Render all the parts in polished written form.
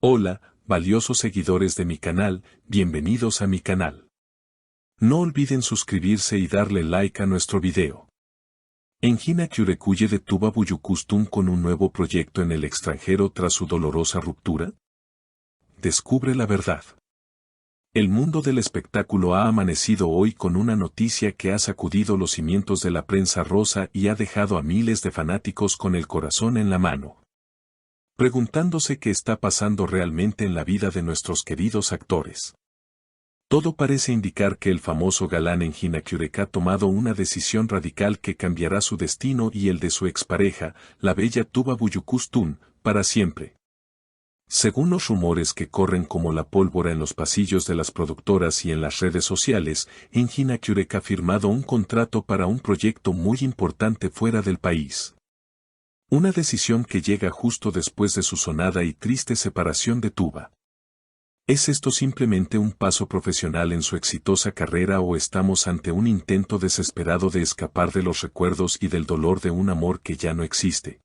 Hola, valiosos seguidores de mi canal, bienvenidos a mi canal. No olviden suscribirse y darle like a nuestro video. Engin Akyurekuye de Tuba Büyüküstün con un nuevo proyecto en el extranjero tras su dolorosa ruptura. Descubre la verdad. El mundo del espectáculo ha amanecido hoy con una noticia que ha sacudido los cimientos de la prensa rosa y ha dejado a miles de fanáticos con el corazón en la mano, preguntándose qué está pasando realmente en la vida de nuestros queridos actores. Todo parece indicar que el famoso galán Engin Akyurek ha tomado una decisión radical que cambiará su destino y el de su expareja, la bella Tuba Büyüküstün, para siempre. Según los rumores que corren como la pólvora en los pasillos de las productoras y en las redes sociales, Engin Akyurek ha firmado un contrato para un proyecto muy importante fuera del país. Una decisión que llega justo después de su sonada y triste separación de Tuba. ¿Es esto simplemente un paso profesional en su exitosa carrera o estamos ante un intento desesperado de escapar de los recuerdos y del dolor de un amor que ya no existe?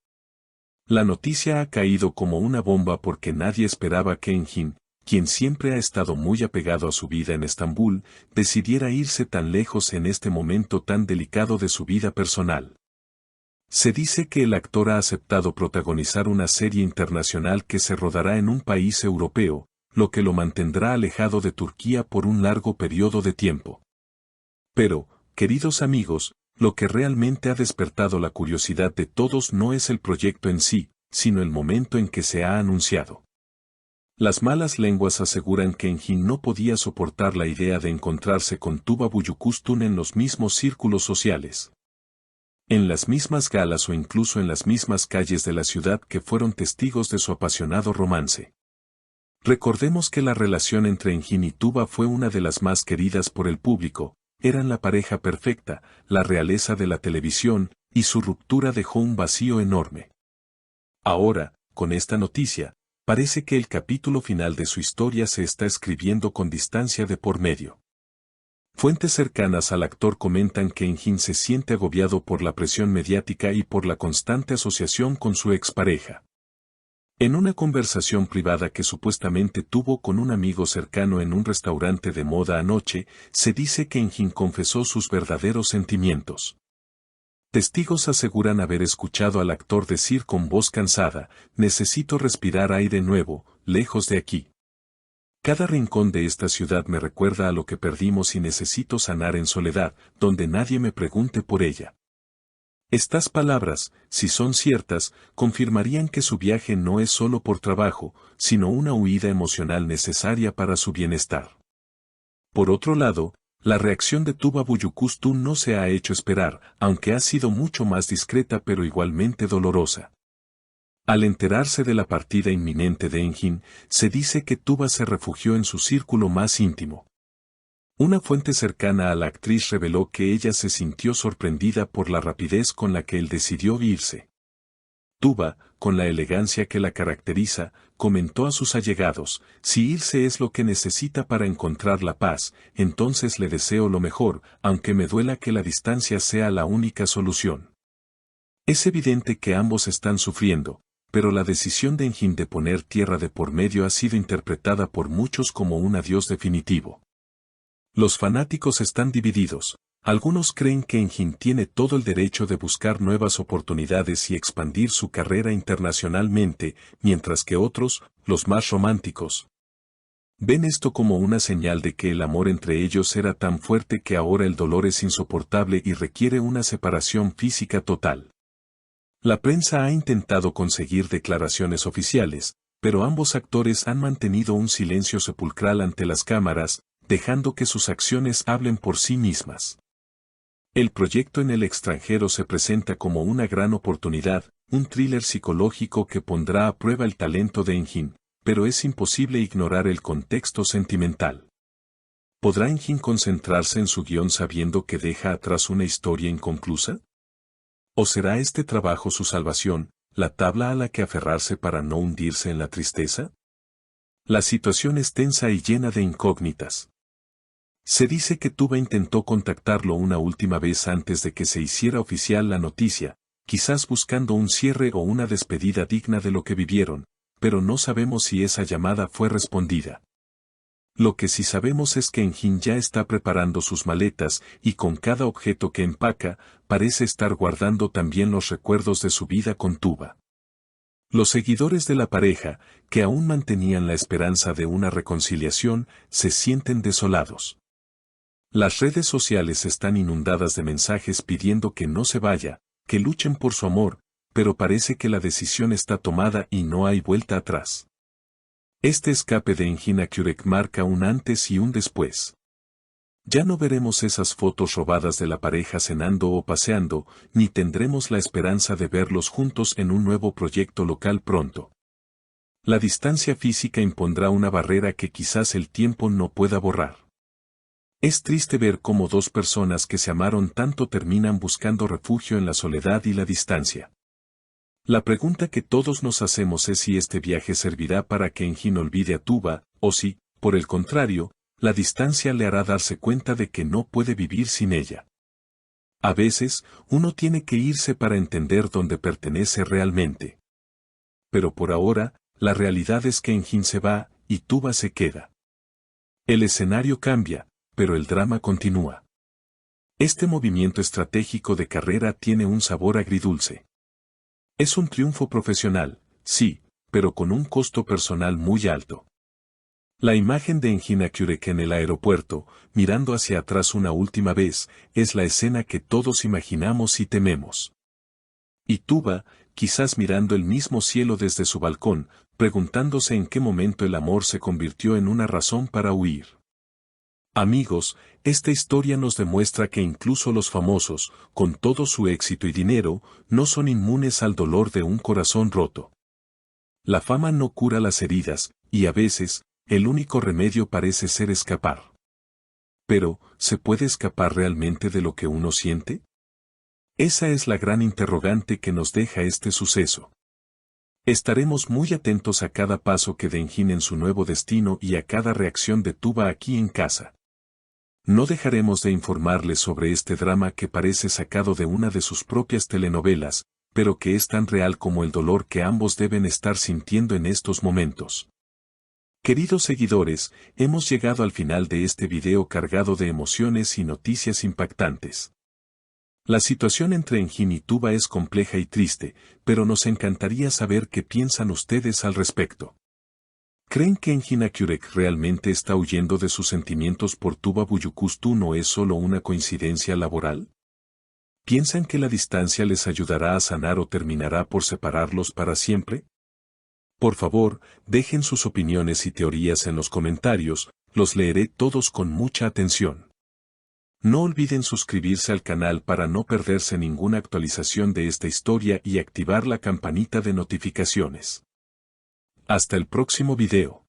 La noticia ha caído como una bomba porque nadie esperaba que Engin, quien siempre ha estado muy apegado a su vida en Estambul, decidiera irse tan lejos en este momento tan delicado de su vida personal. Se dice que el actor ha aceptado protagonizar una serie internacional que se rodará en un país europeo, lo que lo mantendrá alejado de Turquía por un largo periodo de tiempo. Pero, queridos amigos, lo que realmente ha despertado la curiosidad de todos no es el proyecto en sí, sino el momento en que se ha anunciado. Las malas lenguas aseguran que Engin no podía soportar la idea de encontrarse con Tuba Büyüküstün en los mismos círculos sociales, en las mismas galas o incluso en las mismas calles de la ciudad que fueron testigos de su apasionado romance. Recordemos que la relación entre Engin y Tuba fue una de las más queridas por el público, eran la pareja perfecta, la realeza de la televisión, y su ruptura dejó un vacío enorme. Ahora, con esta noticia, parece que el capítulo final de su historia se está escribiendo con distancia de por medio. Fuentes cercanas al actor comentan que Engin se siente agobiado por la presión mediática y por la constante asociación con su expareja. En una conversación privada que supuestamente tuvo con un amigo cercano en un restaurante de moda anoche, se dice que Engin confesó sus verdaderos sentimientos. Testigos aseguran haber escuchado al actor decir con voz cansada: "Necesito respirar aire nuevo, lejos de aquí. Cada rincón de esta ciudad me recuerda a lo que perdimos y necesito sanar en soledad, donde nadie me pregunte por ella". Estas palabras, si son ciertas, confirmarían que su viaje no es solo por trabajo, sino una huida emocional necesaria para su bienestar. Por otro lado, la reacción de Tuba Büyüküstün no se ha hecho esperar, aunque ha sido mucho más discreta pero igualmente dolorosa. Al enterarse de la partida inminente de Engin, se dice que Tuba se refugió en su círculo más íntimo. Una fuente cercana a la actriz reveló que ella se sintió sorprendida por la rapidez con la que él decidió irse. Tuba, con la elegancia que la caracteriza, comentó a sus allegados: "Si irse es lo que necesita para encontrar la paz, entonces le deseo lo mejor, aunque me duela que la distancia sea la única solución". Es evidente que ambos están sufriendo, pero la decisión de Engin de poner tierra de por medio ha sido interpretada por muchos como un adiós definitivo. Los fanáticos están divididos. Algunos creen que Engin tiene todo el derecho de buscar nuevas oportunidades y expandir su carrera internacionalmente, mientras que otros, los más románticos, ven esto como una señal de que el amor entre ellos era tan fuerte que ahora el dolor es insoportable y requiere una separación física total. La prensa ha intentado conseguir declaraciones oficiales, pero ambos actores han mantenido un silencio sepulcral ante las cámaras, dejando que sus acciones hablen por sí mismas. El proyecto en el extranjero se presenta como una gran oportunidad, un thriller psicológico que pondrá a prueba el talento de Engin, pero es imposible ignorar el contexto sentimental. ¿Podrá Engin concentrarse en su guión sabiendo que deja atrás una historia inconclusa? ¿O será este trabajo su salvación, la tabla a la que aferrarse para no hundirse en la tristeza? La situación es tensa y llena de incógnitas. Se dice que Tuba intentó contactarlo una última vez antes de que se hiciera oficial la noticia, quizás buscando un cierre o una despedida digna de lo que vivieron, pero no sabemos si esa llamada fue respondida. Lo que sí sabemos es que Enjin ya está preparando sus maletas y con cada objeto que empaca, parece estar guardando también los recuerdos de su vida con Tuba. Los seguidores de la pareja, que aún mantenían la esperanza de una reconciliación, se sienten desolados. Las redes sociales están inundadas de mensajes pidiendo que no se vaya, que luchen por su amor, pero parece que la decisión está tomada y no hay vuelta atrás. Este escape de Enjin a Kürek marca un antes y un después. Ya no veremos esas fotos robadas de la pareja cenando o paseando, ni tendremos la esperanza de verlos juntos en un nuevo proyecto local pronto. La distancia física impondrá una barrera que quizás el tiempo no pueda borrar. Es triste ver cómo dos personas que se amaron tanto terminan buscando refugio en la soledad y la distancia. La pregunta que todos nos hacemos es si este viaje servirá para que Enjin olvide a Tuba, o si, por el contrario, la distancia le hará darse cuenta de que no puede vivir sin ella. A veces, uno tiene que irse para entender dónde pertenece realmente. Pero por ahora, la realidad es que Enjin se va, y Tuba se queda. El escenario cambia, pero el drama continúa. Este movimiento estratégico de carrera tiene un sabor agridulce. Es un triunfo profesional, sí, pero con un costo personal muy alto. La imagen de Enjin a Kürek en el aeropuerto, mirando hacia atrás una última vez, es la escena que todos imaginamos y tememos. Y Tuba, quizás mirando el mismo cielo desde su balcón, preguntándose en qué momento el amor se convirtió en una razón para huir. Amigos, esta historia nos demuestra que incluso los famosos, con todo su éxito y dinero, no son inmunes al dolor de un corazón roto. La fama no cura las heridas, y a veces, el único remedio parece ser escapar. Pero, ¿se puede escapar realmente de lo que uno siente? Esa es la gran interrogante que nos deja este suceso. Estaremos muy atentos a cada paso que dé Enjin en su nuevo destino y a cada reacción de Tuba aquí en casa. No dejaremos de informarles sobre este drama que parece sacado de una de sus propias telenovelas, pero que es tan real como el dolor que ambos deben estar sintiendo en estos momentos. Queridos seguidores, hemos llegado al final de este video cargado de emociones y noticias impactantes. La situación entre Enjin y Tuba es compleja y triste, pero nos encantaría saber qué piensan ustedes al respecto. ¿Creen que Enjin a Kürek realmente está huyendo de sus sentimientos por Tuba Büyüküstü no es solo una coincidencia laboral? ¿Piensan que la distancia les ayudará a sanar o terminará por separarlos para siempre? Por favor, dejen sus opiniones y teorías en los comentarios, los leeré todos con mucha atención. No olviden suscribirse al canal para no perderse ninguna actualización de esta historia y activar la campanita de notificaciones. Hasta el próximo video.